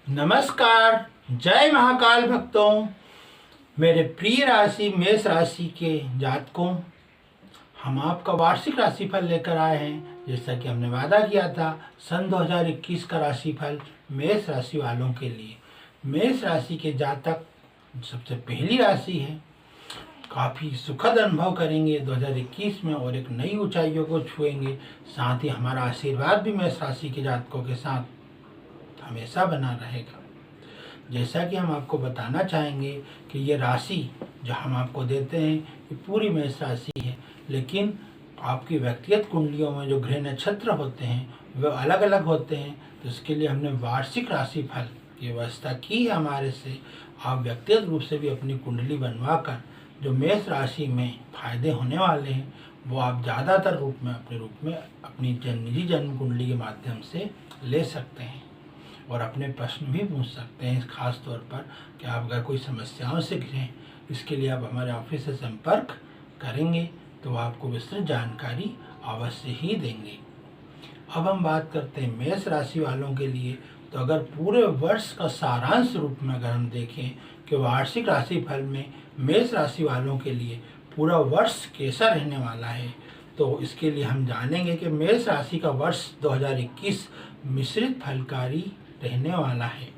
नमस्कार। जय महाकाल भक्तों। मेरे प्रिय राशि मेष राशि के जातकों, हम आपका वार्षिक राशिफल लेकर आए हैं। जैसा कि हमने वादा किया था, सन 2021 का राशिफल मेष राशि वालों के लिए। मेष राशि के जातक सबसे पहली राशि है। काफ़ी सुखद अनुभव करेंगे 2021 में और एक नई ऊंचाइयों को छुएंगे। साथ ही हमारा आशीर्वाद भी मेष राशि के जातकों के साथ हमेशा बना रहेगा। जैसा कि हम आपको बताना चाहेंगे कि ये राशि जो हम आपको देते हैं ये पूरी मेष राशि है, लेकिन आपकी व्यक्तिगत कुंडलियों में जो ग्रह नक्षत्र होते हैं वे अलग अलग होते हैं। तो इसके लिए हमने वार्षिक राशिफल की व्यवस्था की है हमारे से। आप व्यक्तिगत रूप से भी अपनी कुंडली बनवा कर जो मेष राशि में फायदे होने वाले हैं वो आप ज़्यादातर रूप में अपनी निजी जन्म कुंडली के माध्यम से ले सकते हैं और अपने प्रश्न भी पूछ सकते हैं। खास तौर पर कि आप अगर कोई समस्याओं से घिरें, इसके लिए आप हमारे ऑफिस से संपर्क करेंगे तो आपको विस्तृत जानकारी अवश्य ही देंगे। अब हम बात करते हैं मेष राशि वालों के लिए। तो अगर पूरे वर्ष का सारांश रूप में अगर हम देखें कि वार्षिक राशिफल में मेष राशि वालों के लिए पूरा वर्ष कैसा रहने वाला है, तो इसके लिए हम जानेंगे कि मेष राशि का वर्ष 2021 मिश्रित फलकारी रहने वाला है,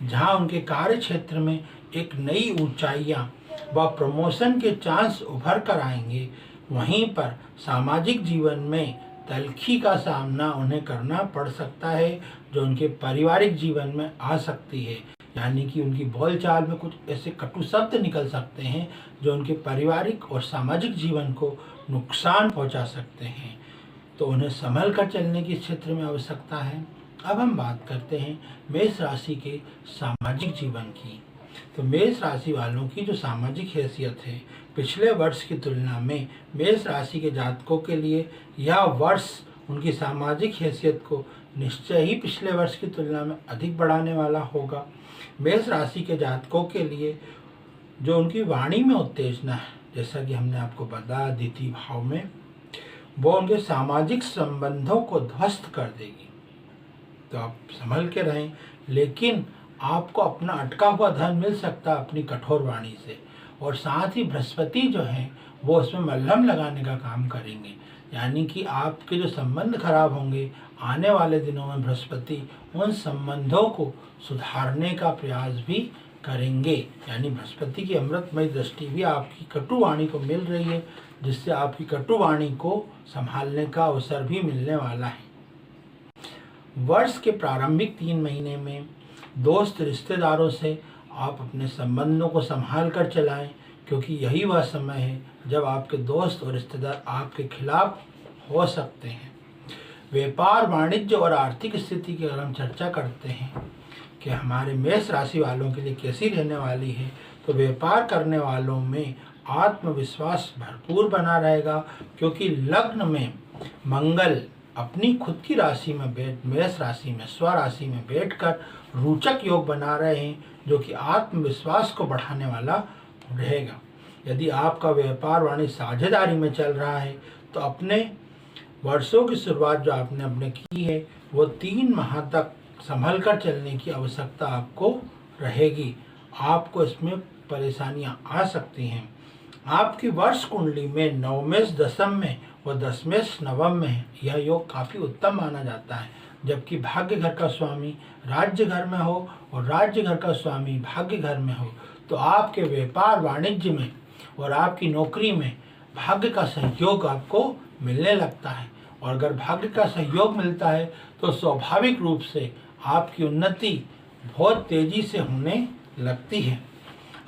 जहां उनके कार्य क्षेत्र में एक नई ऊंचाइयां व प्रमोशन के चांस उभर कर आएंगे। वहीं पर सामाजिक जीवन में तल्खी का सामना उन्हें करना पड़ सकता है, जो उनके पारिवारिक जीवन में आ सकती है। यानी कि उनकी बोलचाल में कुछ ऐसे कटु शब्द निकल सकते हैं जो उनके पारिवारिक और सामाजिक जीवन को नुकसान पहुंचा सकते हैं। तो उन्हें संभल कर चलने की क्षेत्र में आवश्यकता है। अब हम बात करते हैं मेष राशि के सामाजिक जीवन की। तो मेष राशि वालों की जो सामाजिक हैसियत है पिछले वर्ष की तुलना में मेष राशि के जातकों के लिए यह वर्ष उनकी सामाजिक हैसियत को निश्चय ही पिछले वर्ष की तुलना में अधिक बढ़ाने वाला होगा। मेष राशि के जातकों के लिए जो उनकी वाणी में उत्तेजना है, जैसा कि हमने आपको बताया द्वितीय भाव में, वो उनके सामाजिक संबंधों को ध्वस्त कर देगी। तो आप संभल के रहें, लेकिन आपको अपना अटका हुआ धन मिल सकता है अपनी कठोर वाणी से। और साथ ही बृहस्पति जो है वो उसमें मल्हम लगाने का काम करेंगे। यानी कि आपके जो संबंध खराब होंगे आने वाले दिनों में बृहस्पति उन संबंधों को सुधारने का प्रयास भी करेंगे। यानी बृहस्पति की अमृतमय दृष्टि भी आपकी कटु वाणी को मिल रही है, जिससे आपकी कटु वाणी को संभालने का अवसर भी मिलने वाला है। वर्ष के प्रारंभिक 3 महीने में दोस्त रिश्तेदारों से आप अपने संबंधों को संभाल कर चलाएं, क्योंकि यही वह समय है जब आपके दोस्त और रिश्तेदार आपके खिलाफ हो सकते हैं। व्यापार, वाणिज्य और आर्थिक स्थिति की अगर हम चर्चा करते हैं कि हमारे मेष राशि वालों के लिए कैसी रहने वाली है, तो व्यापार करने वालों में आत्मविश्वास भरपूर बना रहेगा, क्योंकि लग्न में मंगल अपनी खुद की राशि में मेष राशि में स्वराशि में बैठकर रोचक योग बना रहे हैं, जो कि आत्मविश्वास को बढ़ाने वाला रहेगा। यदि आपका व्यापार वाणिज्य साझेदारी में चल रहा है तो अपने वर्षों की शुरुआत जो आपने अपने की है वो 3 माह तक संभल कर चलने की आवश्यकता आपको रहेगी। आपको इसमें परेशानियां आ सकती हैं। आपकी वर्ष कुंडली में नवमेश दशम में व दशमेश नवम में है। यह योग काफ़ी उत्तम माना जाता है। जबकि भाग्य घर का स्वामी राज्य घर में हो और राज्य घर का स्वामी भाग्य घर में हो, तो आपके व्यापार वाणिज्य में और आपकी नौकरी में भाग्य का सहयोग आपको मिलने लगता है। और अगर भाग्य का सहयोग मिलता है तो स्वाभाविक रूप से आपकी उन्नति बहुत तेजी से होने लगती है।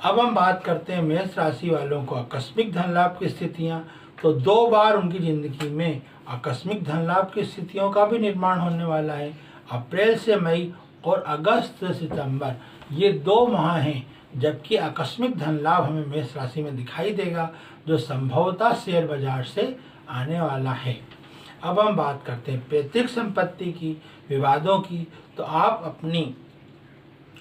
अब हम बात करते हैं मेष राशि वालों को आकस्मिक धन लाभ की स्थितियाँ। तो 2 बार उनकी जिंदगी में आकस्मिक धन लाभ की स्थितियों का भी निर्माण होने वाला है। अप्रैल से मई और अगस्त से सितंबर, ये 2 माह हैं जबकि आकस्मिक धन लाभ हमें मेष राशि में दिखाई देगा, जो संभवतः शेयर बाजार से आने वाला है। अब हम बात करते हैं पैतृक संपत्ति की, विवादों की। तो आप अपनी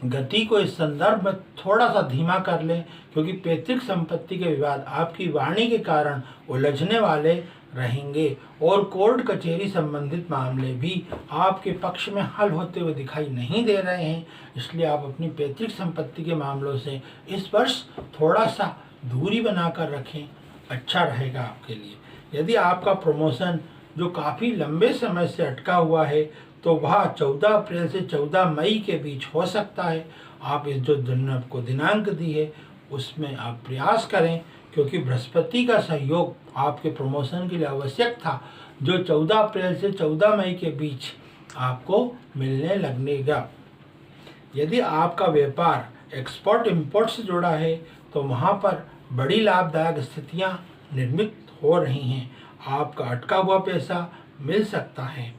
गति को इस संदर्भ में थोड़ा सा धीमा कर लें, क्योंकि पैतृक संपत्ति के विवाद आपकी वाणी के कारण उलझने वाले रहेंगे और कोर्ट कचहरी संबंधित मामले भी आपके पक्ष में हल होते हुए दिखाई नहीं दे रहे हैं। इसलिए आप अपनी पैतृक संपत्ति के मामलों से इस वर्ष थोड़ा सा दूरी बनाकर रखें, अच्छा रहेगा आपके लिए। यदि आपका प्रमोशन जो काफ़ी लंबे समय से अटका हुआ है तो वह 14 अप्रैल से 14 मई के बीच हो सकता है। आप इस जो दिन आपको दिनांक दी है उसमें आप प्रयास करें, क्योंकि बृहस्पति का सहयोग आपके प्रमोशन के लिए आवश्यक था, जो 14 अप्रैल से 14 मई के बीच आपको मिलने लगेगा। यदि आपका व्यापार एक्सपोर्ट इंपोर्ट से जुड़ा है तो वहाँ पर बड़ी लाभदायक स्थितियाँ निर्मित हो रही हैं। आपका अटका हुआ पैसा मिल सकता है।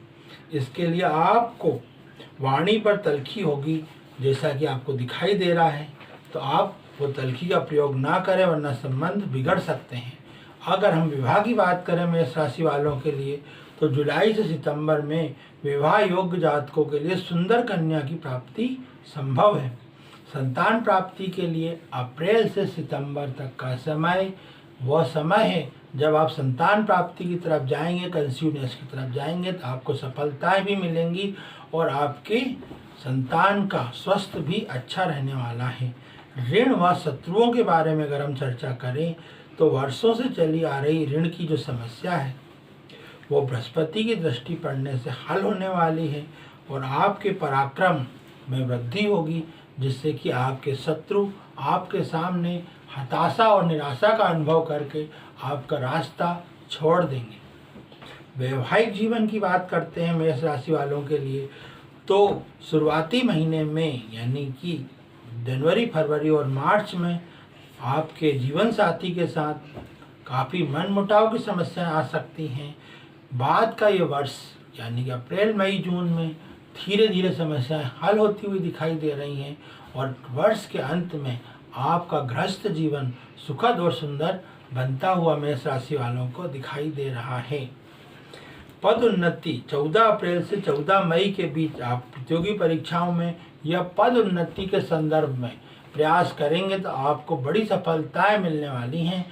इसके लिए आपको वाणी पर तलखी होगी, जैसा कि आपको दिखाई दे रहा है, तो आप वो तलखी का प्रयोग ना करें वरना संबंध बिगड़ सकते हैं। अगर हम विवाह की बात करें मेष राशि वालों के लिए, तो जुलाई से सितंबर में विवाह योग्य जातकों के लिए सुंदर कन्या की प्राप्ति संभव है। संतान प्राप्ति के लिए अप्रैल से सितंबर तक का समय वह समय है जब आप संतान प्राप्ति की तरफ जाएंगे, कंसीवनेस की तरफ जाएंगे, तो आपको सफलताएं भी मिलेंगी और आपके संतान का स्वास्थ्य भी अच्छा रहने वाला है। ऋण व शत्रुओं के बारे में अगर हम चर्चा करें तो वर्षों से चली आ रही ऋण की जो समस्या है वो बृहस्पति की दृष्टि पड़ने से हल होने वाली है और आपके पराक्रम में वृद्धि होगी, जिससे कि आपके शत्रु आपके सामने हताशा और निराशा का अनुभव करके आपका रास्ता छोड़ देंगे। वैवाहिक जीवन की बात करते हैं मेष राशि वालों के लिए, तो शुरुआती महीने में यानी कि जनवरी, फरवरी और मार्च में आपके जीवन साथी के साथ काफ़ी मनमुटाव की समस्याएं आ सकती हैं। बाद का ये वर्ष यानी कि अप्रैल, मई, जून में धीरे धीरे समस्याएं हल होती हुई दिखाई दे रही हैं और वर्ष के अंत में आपका गृहस्थ जीवन सुखद और सुंदर बनता हुआ मेष राशि वालों को दिखाई दे रहा है। पद उन्नति 14 अप्रैल से 14 मई के बीच आप प्रतियोगी परीक्षाओं में या पद उन्नति के संदर्भ में प्रयास करेंगे तो आपको बड़ी सफलताएं मिलने वाली हैं।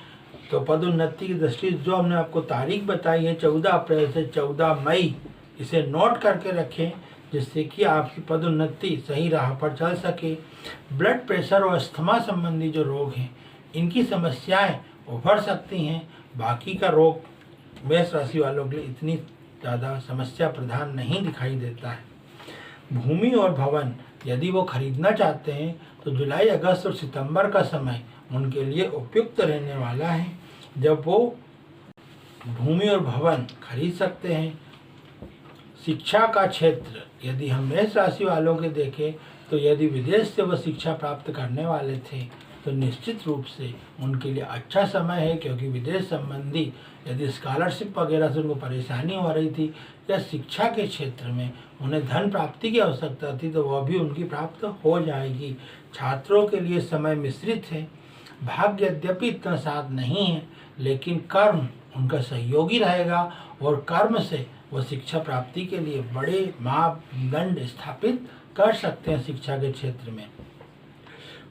तो पद उन्नति की दृष्टि जो हमने आपको तारीख बताई है 14 अप्रैल से 14 मई, इसे नोट करके रखें जिससे कि आपकी पद उन्नति सही राह पर चल सके। ब्लड प्रेशर और अस्थमा संबंधी जो रोग हैं इनकी समस्याएं उभर सकती हैं। बाकी का रोग मेष राशि वालों के लिए इतनी ज़्यादा समस्या प्रधान नहीं दिखाई देता है। भूमि और भवन यदि वो खरीदना चाहते हैं तो जुलाई, अगस्त और सितंबर का समय उनके लिए उपयुक्त रहने वाला है, जब वो भूमि और भवन खरीद सकते हैं। शिक्षा का क्षेत्र यदि हम मेष राशि वालों के देखें तो यदि विदेश से वह शिक्षा प्राप्त करने वाले थे तो निश्चित रूप से उनके लिए अच्छा समय है, क्योंकि विदेश संबंधी यदि स्कॉलरशिप वगैरह से उनको परेशानी हो रही थी या शिक्षा के क्षेत्र में उन्हें धन प्राप्ति की आवश्यकता थी तो वह भी उनकी प्राप्त हो जाएगी। छात्रों के लिए समय मिश्रित है। भाग्य यद्यपि इतना साथ नहीं है लेकिन कर्म उनका सहयोगी रहेगा और कर्म से वो शिक्षा प्राप्ति के लिए बड़े मापदंड स्थापित कर सकते हैं। शिक्षा के क्षेत्र में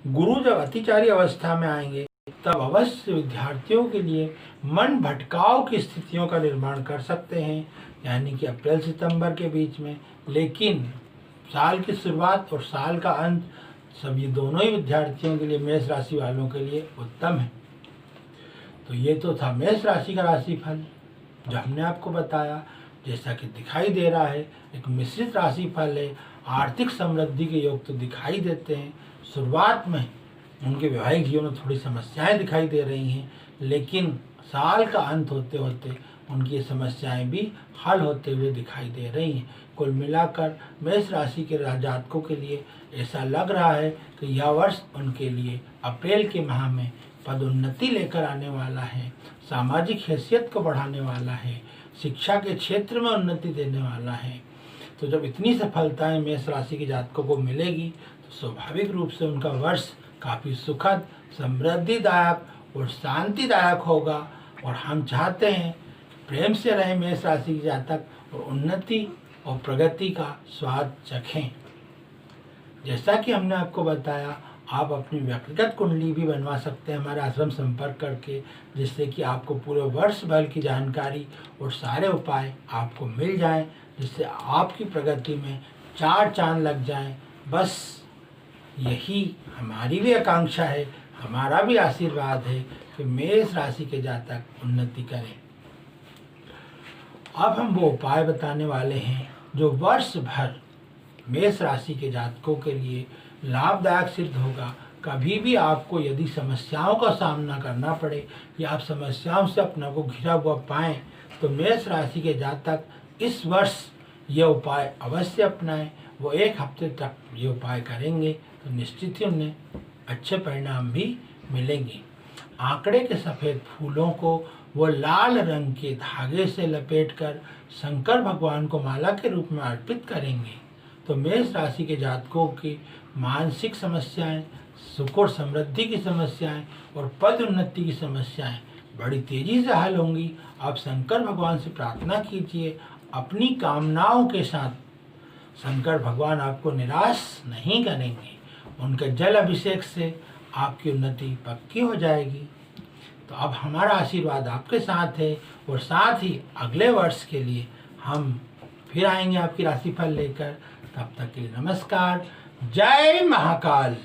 गुरु जब अतिचारी अवस्था में आएंगे तब अवश्य विद्यार्थियों के लिए मन भटकाव की स्थितियों का निर्माण कर सकते हैं, यानी कि अप्रैल सितंबर के बीच में। लेकिन साल की शुरुआत और साल का अंत सब ये दोनों ही विद्यार्थियों के लिए, मेष राशि वालों के लिए उत्तम है। तो ये तो था मेष राशि का राशिफल जो हमने आपको बताया। जैसा कि दिखाई दे रहा है एक मिश्रित राशिफल है। आर्थिक समृद्धि के योग तो दिखाई देते हैं। शुरुआत में उनके वैवाहिक जीवन में थोड़ी समस्याएं दिखाई दे रही हैं, लेकिन साल का अंत होते होते उनकी समस्याएं भी हल होते हुए दिखाई दे रही हैं। कुल मिलाकर मेष राशि के जातकों के लिए ऐसा लग रहा है कि यह वर्ष उनके लिए अप्रैल के माह में पदोन्नति लेकर आने वाला है, सामाजिक हैसियत को बढ़ाने वाला है, शिक्षा के क्षेत्र में उन्नति देने वाला है। तो जब इतनी सफलताएं मेष राशि के जातकों को मिलेगी तो स्वाभाविक रूप से उनका वर्ष काफ़ी सुखद, समृद्धिदायक और शांतिदायक होगा। और हम चाहते हैं प्रेम से रहें मेष राशि के जातक और उन्नति और प्रगति का स्वाद चखें। जैसा कि हमने आपको बताया आप अपनी व्यक्तिगत कुंडली भी बनवा सकते हैं हमारे आश्रम संपर्क करके, जिससे कि आपको पूरे वर्ष भर की जानकारी और सारे उपाय आपको मिल जाएं, जिससे आपकी प्रगति में 4 चांद लग जाएं। बस यही हमारी भी आकांक्षा है, हमारा भी आशीर्वाद है कि मेष राशि के जातक उन्नति करें। अब हम वो उपाय बताने वाले हैं जो वर्ष भर मेष राशि के जातकों के लिए लाभदायक सिद्ध होगा। कभी भी आपको यदि समस्याओं का सामना करना पड़े या आप समस्याओं से अपने को घिरा हुआ पाएं, तो मेष राशि के जातक इस वर्ष ये उपाय अवश्य अपनाएं। वो 1 हफ्ते तक ये उपाय करेंगे तो निश्चित ही उन्हें अच्छे परिणाम भी मिलेंगे। आंकड़े के सफ़ेद फूलों को वो लाल रंग के धागे से लपेटकर शंकर भगवान को माला के रूप में अर्पित करेंगे तो मेष राशि के जातकों की मानसिक समस्याएं, सुख और समृद्धि की समस्याएं और पद उन्नति की समस्याएं बड़ी तेजी से हल होंगी। आप शंकर भगवान से प्रार्थना कीजिए अपनी कामनाओं के साथ। शंकर भगवान आपको निराश नहीं करेंगे। उनके जल अभिषेक से आपकी उन्नति पक्की हो जाएगी। तो अब हमारा आशीर्वाद आपके साथ है और साथ ही अगले वर्ष के लिए हम फिर आएंगे आपकी राशिफल लेकर। तब तक के लिए नमस्कार। जय महाकाल।